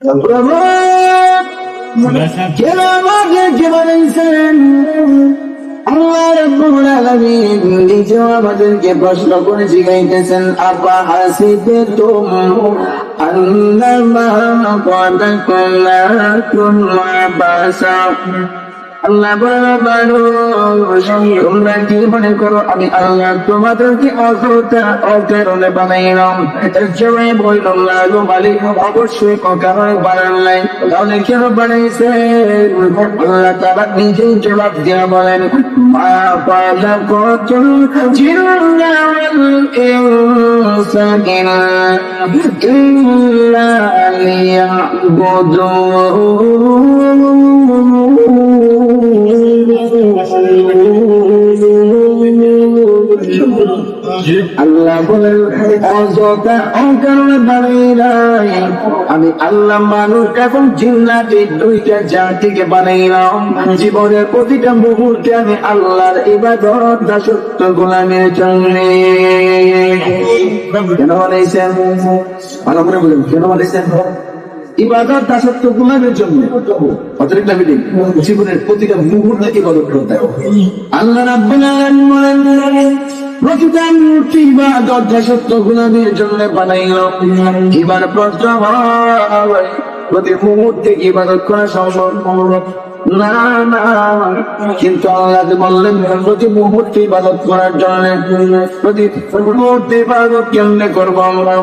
প্রভু কেন আমাকে কে বানাইছেন? আল্লাহ রাব্বুল আলামিন নিজেও আমাদেরকে প্রশ্ন করে জিজ্ঞাসা আপা হাসিবতুম আন্নামা খলাকনাকুম আবাসা। আল্লাহ তোমরা কি মনে করো আমি আল্লাহ তোমাদেরকে অযথা অকারণে বানাইলাম? সবাই বললাম না গো মালিক, অবশ্যই অকারণে বানান নাই। তাহলে কেন বানাইছে? আল্লাহ তাআলা নিজেই জবাব দিয়া বলেন মা খালাকাতুল জিন্না ওয়াল ইনসা ইল্লা লিয়াবুদুন। আল্লাহ বলেন অযথা অকারণে বানাই নাই। আমি আল্লাহ মানুষ এবং জিন্নাতি দুইটা জাতিকে বানাইলাম। জীবনের প্রতিটা মুহূর্তে আমি আল্লাহর ইবাদত দাসত্ব গোলামের জন্য। কেন বানাইছেন? ভালো করে বলেন, কেন বানাইছেন? ইবাদত দাসত্ব গোলামের জন্য। অতিরিক্ত বিদিন জীবনের প্রতিটা মুহূর্তে ইবাদত করতে আল্লাহ রাব্বুল আলামিন বলেন প্রতিটা মুহূর্তে ইবাদত দাসত্ব গোলামের জন্য বানাইল। এবার প্রশ্ন হয় প্রতি মুহূর্তে ইবাদত করা সম্ভব না? না, কিন্তু আল্লাহ বললেন প্রতি মুহূর্তে ইবাদত করার জন্য। প্রতি মুহূর্তে ইবাদত কেমনে করবো আমরা?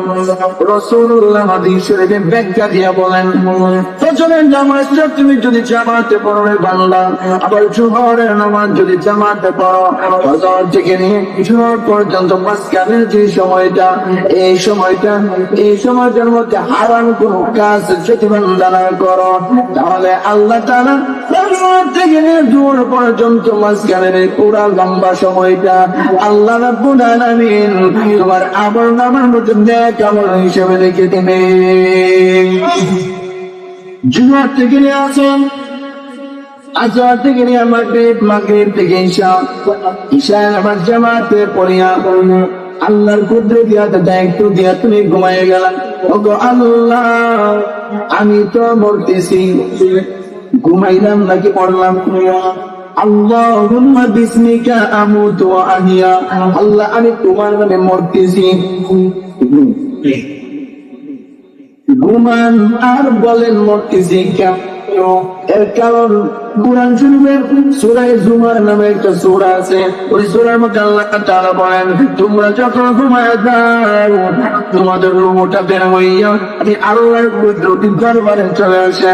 রাসূলুল্লাহ হাদিস শরীফে ব্যাখ্যা দিয়া বলেন ফজরের নামাজ তুমি যদি জামাতে পড়ো বান্দা, আবার জোহরের নামাজ যদি জামাতে পড়ো, ফজর থেকে নিয়ে জোহর পর্যন্ত মাঝখানের যে সময়টা, এই সময়টার মধ্যে হারাম কোনো কাজ যদি বান্দা না করো, তাহলে আল্লাহ তাআলা থেকে নিয়ে জোহর পর্যন্ত মাঝখানের পুরা লম্বা সময়টা আল্লাহ রাব্বুল আলামিন তোমার আমল নামার মধ্যে নেক আমল হিসেবে লিখে দিবে। জুমার থেকে নিয়ে আসেন, আসর থেকে নিয়ে মাগরিব থেকে ঈশা নামাজ জামাতে পড়িয়া আল্লাহর কুদরত দিয়া দায়িত্ব দিয়া তুমি ঘুমায় গেলা। ওগো আল্লাহ, আমি তো মরতেছি, ঘুমাইলাম নাকি পড়লাম? আল্লাহুম্মা বিসমিকা আমুতু ওয়া আহইয়া। আল্লাহ, আমি তোমার নামে মরতেছি। ঘুমান আর বলেন মরতেছি কেন? এর কারণ কুরআন শরীফের সূরা জুমার নামে একটা সূরা আছে। ওই সূরার মধ্যে আল্লাহ তাআলা বলেন তোমরা যখন ঘুমায় যাও তোমাদের রূহটা বের হইয়া আমি আল্লাহর কুদরতি দরবারে চলে আসে।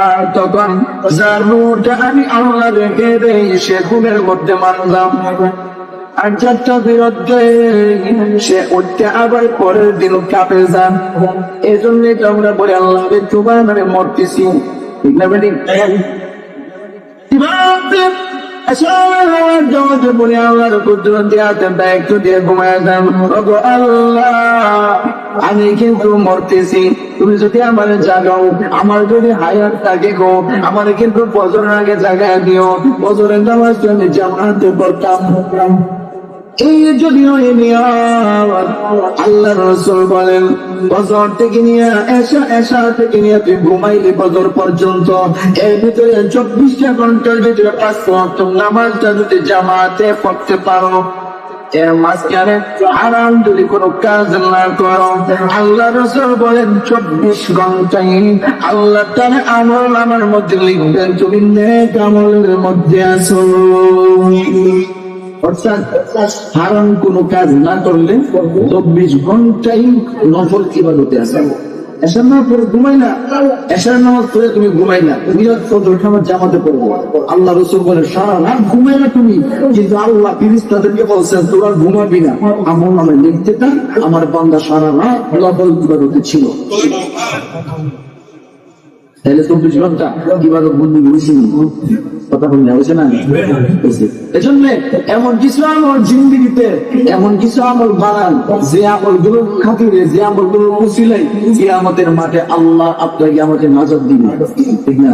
আর তখন যার রূহটা আমি আল্লাহ রেখে দেই সে ঘুমের মধ্যে মানলাম, আর যারটা বিরুদ্ধে সে উঠতে আবার পরের দিন কাঁপে যান। এই জন্যই তো আমরা বলি আল্লাহ তোমার নামে মরতেছি। ঠিক না বেটি? আমি কিন্তু মরতেছি, তুমি যদি আমার জাগাও, আমার যদি হায়াত থাকে গো, আমার কিন্তু ফজরের আগে জাগায় দিও। ফজরের নামাজ আমি জামাতে পড়তাম। এই যদিও আল্লাহ রাসূল বলেন ফজর থেকে নিয়ে এশা থেকে নিয়ে তুই ঘুমাইলি ফজর পর্যন্ত, এর ভিতরে 24টা ঘন্টার ভিতরে 5 ওয়াক্ত নামাজটা যদি জামাতে পড়তে পারো, এর মাঝখানে হারাম যদি কোনো কাজ না করো, আল্লাহ রাসূল বলেন 24 ঘন্টায় আল্লাহ তাআলা আমল আমার মধ্যে লিখবেন তুমি নেক আমলের মধ্যে আছো। অর্থাৎ হারাম কোনো কাজ না করলে 24 ঘন্টাই নফল ইবাদতে আছে। এশার নামাজ পড়ে ঘুমাইলা, এশার নামাজ পড়ে তুমি ঘুমাইলা, তুমি ফজর নামাজ জামাতে পড়বো। আল্লাহ রাসূল বলেন সারা রাত ঘুমাইলা তুমি, কিন্তু আল্লাহ ফেরেশতাদেরকে বলছেন তোরা ঘুমাবি না, আমল নামে লিখতে থাক আমার বান্দা সারা রাত নফল ইবাদতে ছিল। তাহলে 24 ঘন্টা ইবাদত বন্দি হয়েছি, কথা বললে হয়েছে না? এজন্য এমন কিছু আমল জিন্দিগিতে, এমন কিছু আমল বানান যে আমল গুলোর খাতিরে, যে আমল গুলোর উসিলাই কিয়ামতের মাঠে আল্লাহ আপনাকে আমাদের নাজাত দিবে, ঠিক না?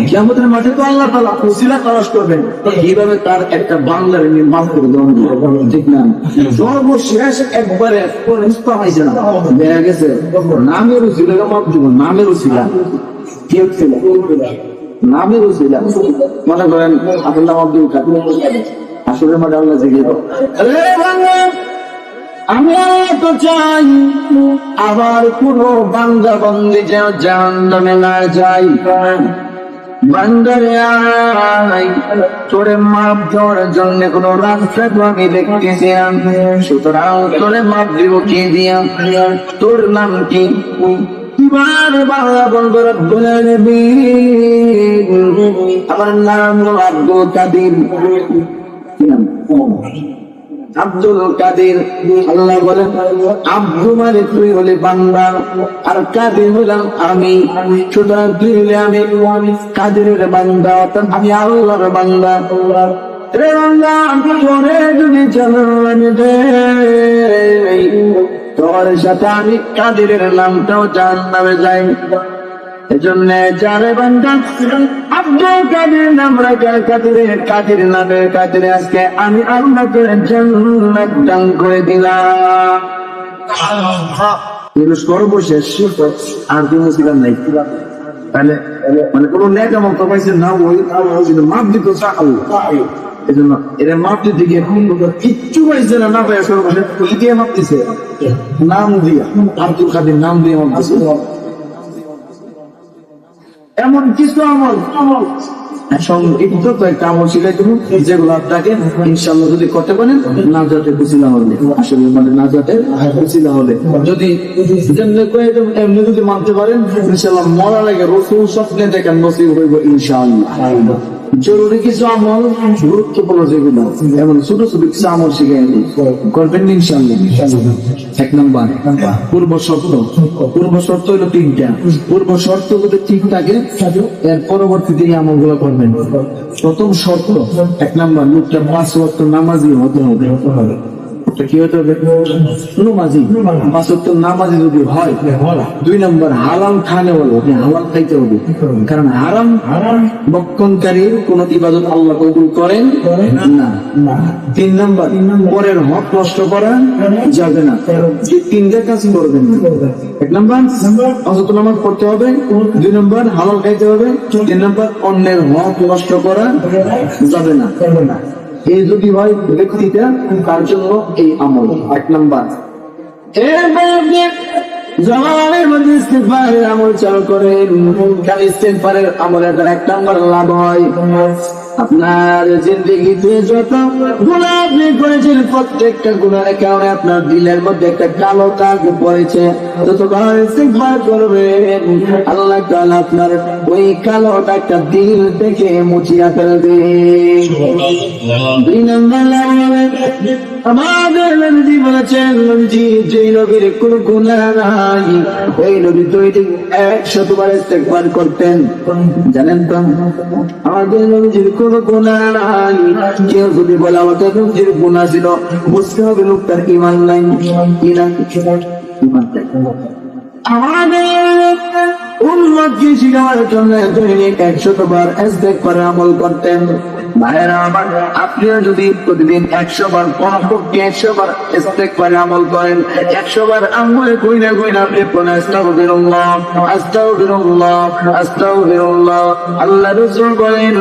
কিয়ামতের মাঠে তো আল্লাহ তাআলা উসিলা তালাশ করবেন কিভাবে তার একটা বান্দার নিয়ে মাফ করে দেওয়া হবে, ঠিক না? সর্বশেষ একবারে মুস্তাফা হয়েছে না, দেখা গেছে নামের উসিলা মাফ দিব, নামের উসিলা কি হচ্ছিল, নামের উসিলা। মনে করেন আপনার নাম আব্দুল কাদের, আসলে মাঠে আল্লাহ জিজ্ঞেস আমি তো চাই আবার কোন বান্দা বন্দি যেন জাহান্নামে না যাই। বান্দারে আয়, তোরে মাপ দেওয়ার জন্য কোন রাস্তা তো আমি দেখতেছি না, সুতরাং তোরে মাপ দিব কি দিয়া? তোর নাম কি? আমার নাম আব্দুল কাদের। আব্দুল কাদের, আল্লাহ বলেন আব্দু মানে তুই হলে বান্দা, আর কাদের হলাম আমি, সুতরাং তুই হলে আমি কাদেরের বান্দা, অর্থাৎ আমি আল্লাহর বান্দা। রে বান্দা, তোরে যদি জানানি দেই, তোর সাথে আমি কাদেরের নামটাও জাহান্নামে যাই। এজন্য যারে বান্দা আব্দুল কাদের নাম রাখার কাদের, কাদের নামে কাদের আজকে আমি আল্লাহ করে জান্নাত দান করে দিলাম। সর্বশেষ আর কি মুসিবত নাই, তাহলে মানে কোন নেক আমল তো পাইছে না, ওই মাপ দিত এই জন্য এরা মাপ দিতে গিয়ে কিচ্ছু পাইছে না, না পাই সর্বশেষ দিয়ে মাপ দিছে, নাম দিয়া আব্দুল কাদের নাম দিয়ে মাপ দিছে। এমন কিছু আমল সংক্ষিপ্ত কয়েকটা আমল শিখাই দেবো, যেগুলো আপনাকে ইনশাআল্লাহ যদি করতে পারেন নাজাতে বুঝিলা হবে, আসলে মানে নাজাতে বুঝিলা হবে। যদি এমনি যদি মানতে পারেন ইনশাআল্লাহ মরার আগে রাসূল স্বপ্নে দেখেন নসিব হইব ইনশাআল্লাহ। জরুরি কিছু আমল, গুরুত্বপূর্ণ যেগুলো, এমন ছোট ছোট কিছু আমল শিখে করবেন ইনশাআল্লাহ। 1 নম্বর পূর্ব শর্ত। পূর্ব শর্ত হলো 3টা। পূর্ব শর্ত যদি ঠিক থাকে এর পরবর্তীতে এই আমলগুলো করবেন। প্রথম শর্ত 1 নম্বর, লোকটা 5 ওয়াক্ত নামাজি হতে হবে। কি হতে হবে? নামাজি। 5 ওয়াক্ত নামাজি যদি হয়, 2 নম্বর হালাল খানে হলো, হালাল খাইতে হবে, কারণ হারাম বক্ষণকারীর কোন ইবাদত আল্লাহ কবুল করেন না। 3 নম্বর পরের হক নষ্ট করা যাবে না, 3টা কাজ করবেন। 1 নম্বর অযথা নামাজ পড়তে হবে, 2 নম্বর হালাল খাইতে হবে, 3 নম্বর অন্যের হক নষ্ট করা যাবে না। এই যদি হয় ব্যক্তিটা, তার জন্য এই আমল 1 নম্বর। জমানের মধ্যে ইস্তেগফারের আমল চালু করেন, কারণ ইস্তেগফারের আমলের 1 নম্বর লাভ হয় আপনার জিন্দেগিতে যত গুনাহ আপনি করেছেন প্রত্যেকটা গুনাহের কারণে আপনার দিলের মধ্যে একটা কালো দাগ পড়েছে, যতবার ইস্তেগফার করবেন আল্লাহ তাআলা আপনার ওই কালো দাগটা দিল থেকে মুছিয়ে ফেলবে। 2 নম্বর আমাদের নবী বলেছেন, যে নবীর কোনো গুনাহ নাই ওই নবী তো 100 বার ইস্তেগফার করতেন। জানেন তো আমাদের নবীর কোনো গুনাহ নাই। কেউ যদি বলে আমাদের নবীর গুনাহ ছিল, বুঝতে হবে লোকটার ঈমান নাই। আমাদের উম্মতকে শিখানোর জন্য দৈনিক 100 বার ইস্তেগফারের আমল করতেন। ভাইরা আমার, আপনিও যদি প্রতিদিন 100 বার, কমপক্ষে 100 বার ইস্তেগফারের আমল করেন, 100 বার আঙ্গুলে কইনা কইনা আপনি পড়েন আস্তাগফিরুল্লাহ আস্তাগফিরুল্লাহ আস্তাগফিরুল্লাহ। আল্লাহ রাসূল বলেন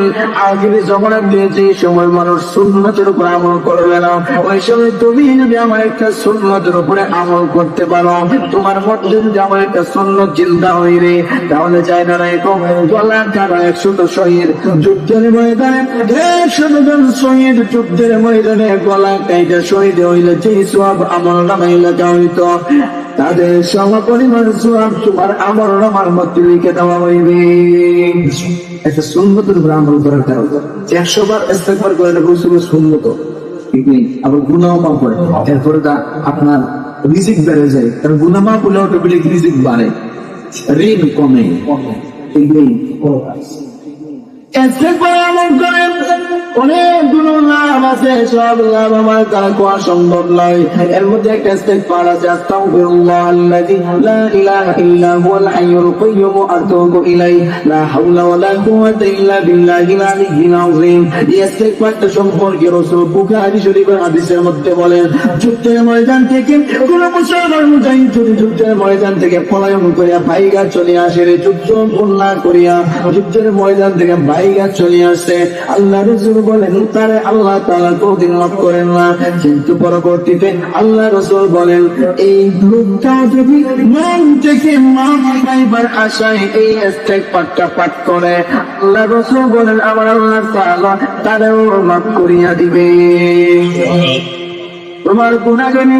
আখিরি জমানাতে যে সময় মানুষ সুন্নতের উপর আমল করবে না, ওই সময় তুমি যদি আমার একটা সুন্নতের উপরে আমল করতে পারো, তোমার মধ্যে যদি আমার একটা সুন্নত চিন্তা হইরে, তাহলে চাই না এরকম গলা কাটা 100 শহীদ যুদ্ধের ময়দানে, 100 জন শহীদ যুদ্ধের ময়দানে গলা কাটা শহীদ হইলে যে সওয়াব আমল নামায় লেখা হইত, তাদের সমপরিমাণ সওয়াব তোমার আমল নামার মধ্যে লিখে দেওয়া হইবে। একটা সুন্নতের উপর আমল করার কারণ 100 বার ইস্তেগফার করে বলছিল সুন্নত, ঠিক নেই, আবার গুনাহ মাফ করে, এরপরে তা আপনার রিজিক বেড়ে যায়, কারণ গুনাহ মাফ হলে অটোমেটিক রিজিক বাড়ে, ঋণ কমে। এগুলি ইস্তেগফার আমল করেন, অনেকগুলো লাভ আছে, সব লাভ আমার দ্বারা কোয়া সম্ভব নয়। এর মধ্যে একটা ইস্তেগফার আছে, আস্তাগফিরুল্লাহ আল্লাযী লা ইলাহা ইল্লা হুয়াল হাইয়ুল কাইয়্যুম আতুবু ইলাইহি লা হাওলা ওয়ালা কুওয়াতা ইল্লা বিল্লাহিল আলিয়্যিল আযীম। এই ইস্তেগফারটা সম্পর্কে রাসূল বুখারী শরীফের হাদিসের মধ্যে বলেন, যুদ্ধের ময়দান থেকে কোন মুসলমান মুজাহিদ যদি যুদ্ধের ময়দান থেকে পলায়ন করিয়া বাইগা চলে আসে, যুদ্ধ না করিয়া যুদ্ধের ময়দান থেকে বাইগা চলে আসে, আল্লাহ রাসূল বলেন তারে আল্লাহ তাআলা কোনদিন মাফ করেন না। কিন্তু পরবর্তীতে আল্লাহ রাসূল বলেন, এই লোকটা যদি মন থেকে মাফ পাইবার আশায় এই ইস্তেগফারটা পাঠ করে, আল্লাহ রাসূল বলেন আমার আল্লাহ তাআলা তারেও মাফ করিয়া দিবে। তোমার গুনাহ যদি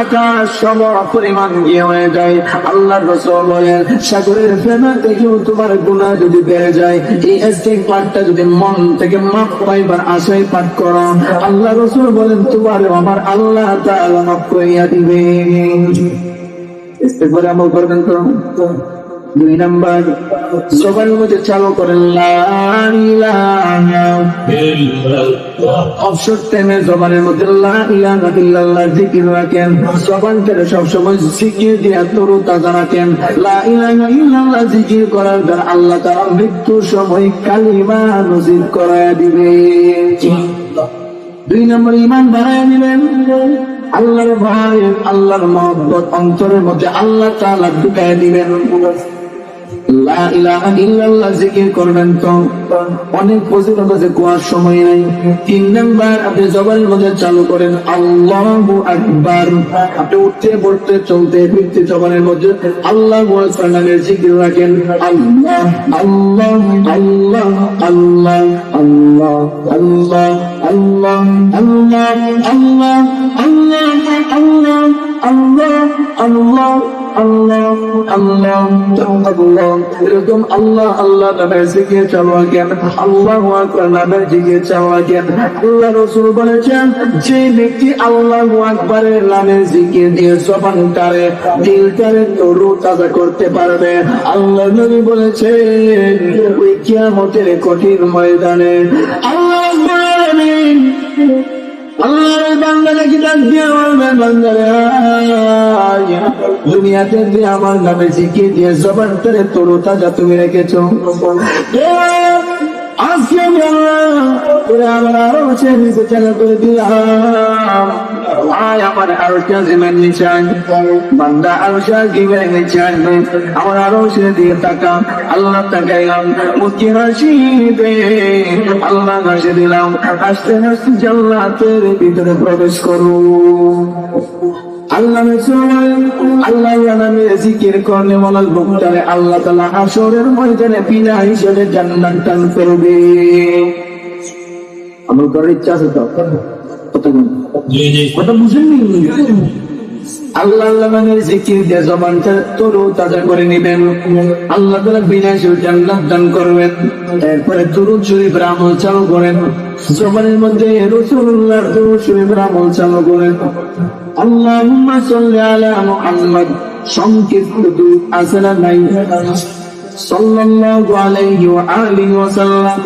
আকাশ সম পরিমাণ গিয়ে হয়ে যায়, আল্লাহ রাসূল বলেন সাগরের ফেনা থেকেও তোমার গুনাহ যদি বেড়ে যায়, এই ইস্তেগফারটা যদি মন থেকে মাফ পাইবার আশায় পাঠ করো, আল্লাহ রাসূল বলেন তোমার আমার আল্লাহ তাআলা মাফ করিয়া দিবে। ইস্তেগফার আমল করবেন তো। 2 নাম্বার, জবানের মধ্যে চালু করেন লা ইলাহা ইল্লাল্লাহ। অবসর টাইমে জবানের মধ্যে লা ইলাহা ইল্লাল্লাহ জিকির রাখেন, জবানটাকে সবসময় জিকির দিয়ে তরুতাজা রাখেন। লা ইলাহা ইল্লাল্লাহ জিকির করার দ্বারা আল্লাহ তাআলা মৃত্যুর সময় কালিমা নসিব করায়া দিবে। 2 নম্বর, ঈমান বাড়ায়া দিবেন। আল্লাহর ভয়, আল্লাহর মহব্বত অন্তরের মধ্যে আল্লাহ তাআলা ঢুকায়া দিবেন। লা ইলাহা ইল্লাল্লাহ জিকির করবেন তো অনেক ফজিলত আছে, কোয়ার সময় নাই। 3 নাম্বার, আপনি জবানের মধ্যে চালু করেন আল্লাহু আকবার। আপনি উঠতে বসতে চলতে ফিরতে জবানের মধ্যে আল্লাহু আকবার নামের জিকির রাখেন। আল্লাহ আল্লাহ আল্লাহ আল্লাহ আল্লাহ আল্লাহ আল্লাহ আল্লাহ আল্লাহ আল্লাহ আল্লাহ আল্লাহ আল্লাহ আল্লাহ আল্লাহ আল্লাহ, এরকম আল্লাহ আল্লাহ নামের জিকির চাওয়া জ্ঞান, আল্লাহু আকবার নামের জিকির চাওয়া জ্ঞান। আল্লাহ রাসূল বলেছেন, যে ব্যক্তি আল্লাহু আকবারের নামের জিকির দিয়ে জবানটারে দিলটারে তরুতাজা করতে পারবে, আল্লাহ নবী বলেছেন ওই কিয়ামতের কঠিন ময়দানে আল্লাহ বলেন আল্লাহর বান্দাকে কি ডাক দিয়ে বলবেন, বান্দারে দুনিয়াতে যে আমার নামে জিকির দিয়ে জবানটারে তরুতাজা তুমি রেখেছো, আজকে আমার আরো নিচে চাকা করে দিলাম, আয় আমার আরো জিমের নিচান বান্দা আরো জিমের নিচান, আমার আরো দিয়ে টাকা আল্লাহ তাকাইলাম, মুখে হাসি দে আল্লাহ হাসি দিলাম, হাসতে হাসতে জান্নাতের ভিতরে প্রবেশ করো। আল্লাহ নামে জিকির করলে বলার লোকটারে আল্লাহ তাআলা হাশরের ময়দানে বিনা হিসেবে জান্নাত দান করবে। আমল করার ইচ্ছা আছে তো? কথা বুঝেননি? আল্লাহ নামের জিকির দিয়ে জবানটা তরুতাজা করে নিবেন, আল্লাহ তাআলা বিনা হিসেবে জান্নাত দান করবেন। এরপরে দুরূদ শরীফ আমল চালু করেন, জবানের মধ্যে রাসূলুল্লাহর দুরূদ শরীফ আমল চালু করেন। আল্লাহুম্মা সাল্লি আলা মুহাম্মাদ, সংক্ষিপ্ত দুরূদ আছে না নাই? সাল্লাল্লাহু আলাইহি ওয়া আলিহি ওয়া সাল্লাম,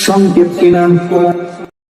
সংক্ষিপ্ত কিনা?